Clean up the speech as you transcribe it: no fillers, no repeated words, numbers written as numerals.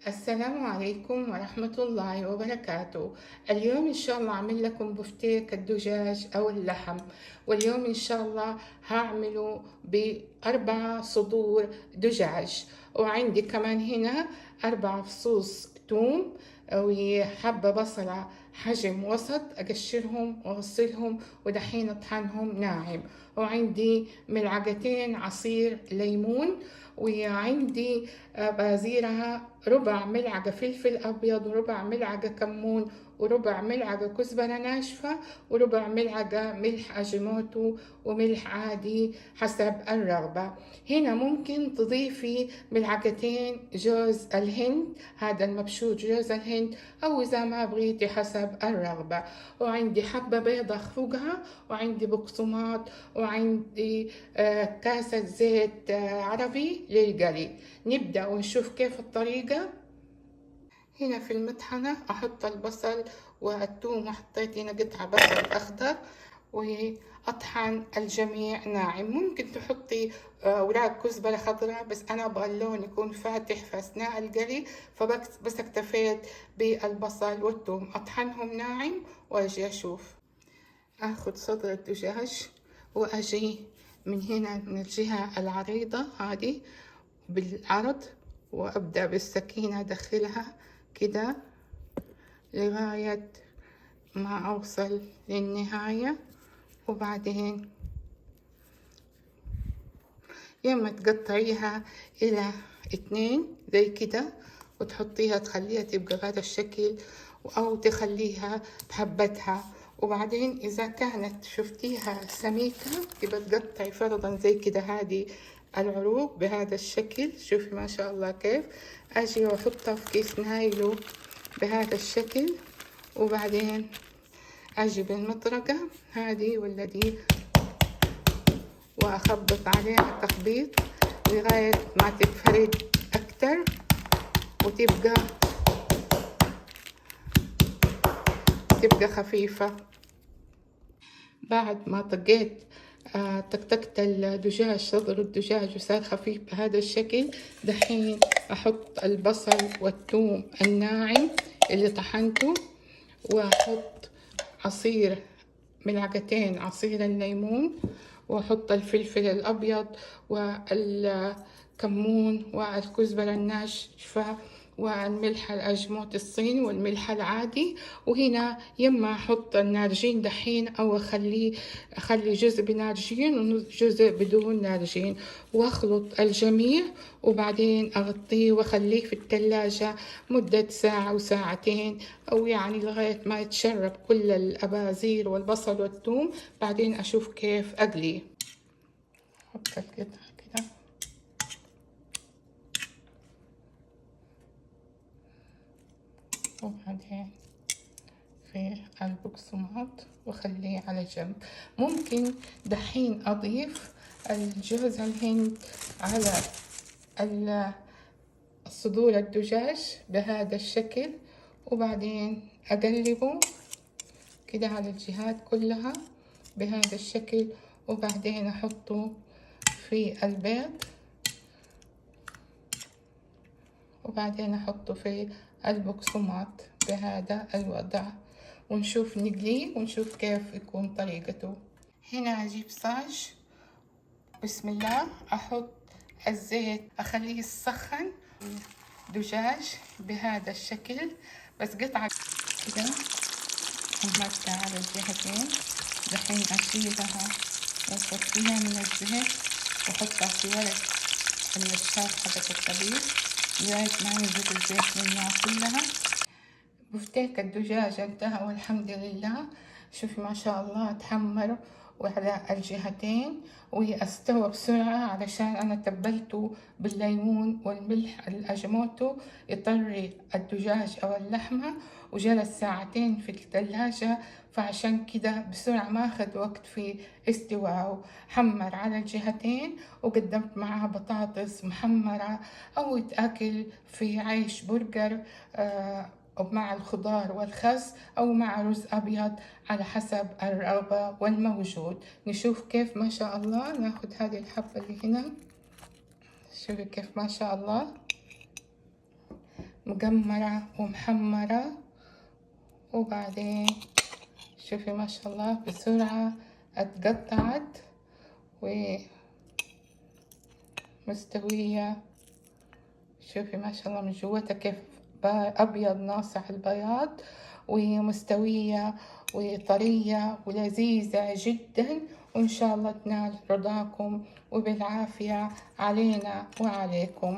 السلام عليكم ورحمة الله وبركاته. اليوم إن شاء الله أعمل لكم بفتيك الدجاج أو اللحم. واليوم إن شاء الله هعمله بأربع صدور دجاج، وعندي كمان هنا 4 فصوص توم وحبة بصلة حجم وسط أقشرهم وأغسلهم ودحين أطحنهم ناعم، وعندي ملعقتين عصير ليمون، وعندي بازيرها ربع ملعقة فلفل أبيض وربع ملعقة كمون وربع ملعقة كزبرة ناشفة وربع ملعقة ملح أجينوتو وملح عادي حسب الرغبة. هنا ممكن تضيفي ملعقتين جوز الهند، هذا المبشور جوز الهند، أو إذا ما بغيتي حسب الرغبة. وعندي حبة بيضة فوقها، وعندي بقسماط، وعندي كاسة زيت عربي للقلي. نبدأ ونشوف كيف الطريقة. هنا في المطحنة أحط البصل والثوم، وحطيت هنا قطعة بصل أخضر وأطحن الجميع ناعم. ممكن تحطي أوراق كزبرة خضراء، بس أنا أبغى اللون يكون فاتح في أثناء القلي، فبس اكتفيت بالبصل والثوم. أطحنهم ناعم وأجي أشوف. أخذ صدر الدجاج وأجي من هنا من الجهة العريضة هذه بالعرض، وأبدأ بالسكينة أدخلها كده لغاية ما أوصل للنهاية. وبعدين يما تقطعيها إلى 2 زي كده وتحطيها تخليها تبقى بهذا الشكل، أو تخليها بحبتها. وبعدين إذا كانت شفتيها سميكة تبقى تقطعي فرضا زي كده هذه العروق بهذا الشكل. شوفي ما شاء الله كيف. أجي وأحطها في كيس نايلو بهذا الشكل، وبعدين أجي بالمطرقة هذه ولا دي وأخبط عليها تخبيط لغاية ما تتفرد أكتر وتبقى خفيفة. بعد ما طقيت طقطقت الدجاج، صدر الدجاج، وصار خفيف بهذا الشكل. دحين أحط البصل والثوم الناعم اللي طحنته، وأحط ملعقتين عصير الليمون، وأحط الفلفل الأبيض والكمون والكزبرة الناشفة والملح الأجموت الصيني والملح العادي. وهنا يما أحط النارجين دحين، أو أخلي جزء بنارجين وجزء بدون نارجين، وأخلط الجميع. وبعدين أغطيه وأخليه في الثلاجة مدة ساعة وساعتين، أو يعني لغاية ما يتشرب كل الأبازير والبصل والثوم. بعدين أشوف كيف أقليه. أحط القطعة كده وبعدين في البقسماط وخليه على جنب. ممكن دحين أضيف الجوز الهند على صدور الدجاج بهذا الشكل، وبعدين أقلبه كده على الجهات كلها بهذا الشكل، وبعدين أحطه في البيض، وبعدين أحطه في البقسماط بهذا الوضع، ونشوف نقليه ونشوف كيف يكون طريقته. هنا أجيب صاج، بسم الله، أحط الزيت أخليه يسخن دجاج بهذا الشكل، بس قطعة كده أمرتها على الجهتين. دحين أشيلها وأصفيها من الزيت وأحطها في ورق النشاف حقت الطبيخ لغاية ما ينزل الزيت منها كلها. بفتيك الدجاج انتهى والحمد لله. شوفي ما شاء الله تحمر وعلى الجهتين واستوى بسرعة، علشان أنا تبلته بالليمون والملح الأجموتو يطري الدجاج أو اللحمة، وجلس ساعتين في الثلاجة، فعشان كده بسرعة ما أخذ وقت في استواءه. حمر على الجهتين، وقدمت معاه بطاطس محمرة أو يتأكل في عيش برجر أو مع الخضار والخس أو مع رز أبيض على حسب الرغبة والموجود. نشوف كيف ما شاء الله. ناخد هذه الحبة اللي هنا، شوفي كيف ما شاء الله مجمرة ومحمرة. وبعدين شوفي ما شاء الله بسرعة اتقطعت ومستوية. شوفي ما شاء الله من جوتها كيف أبيض ناصع البياض، ومستوية وطرية ولذيذة جدا، وإن شاء الله تنال رضاكم وبالعافية علينا وعليكم.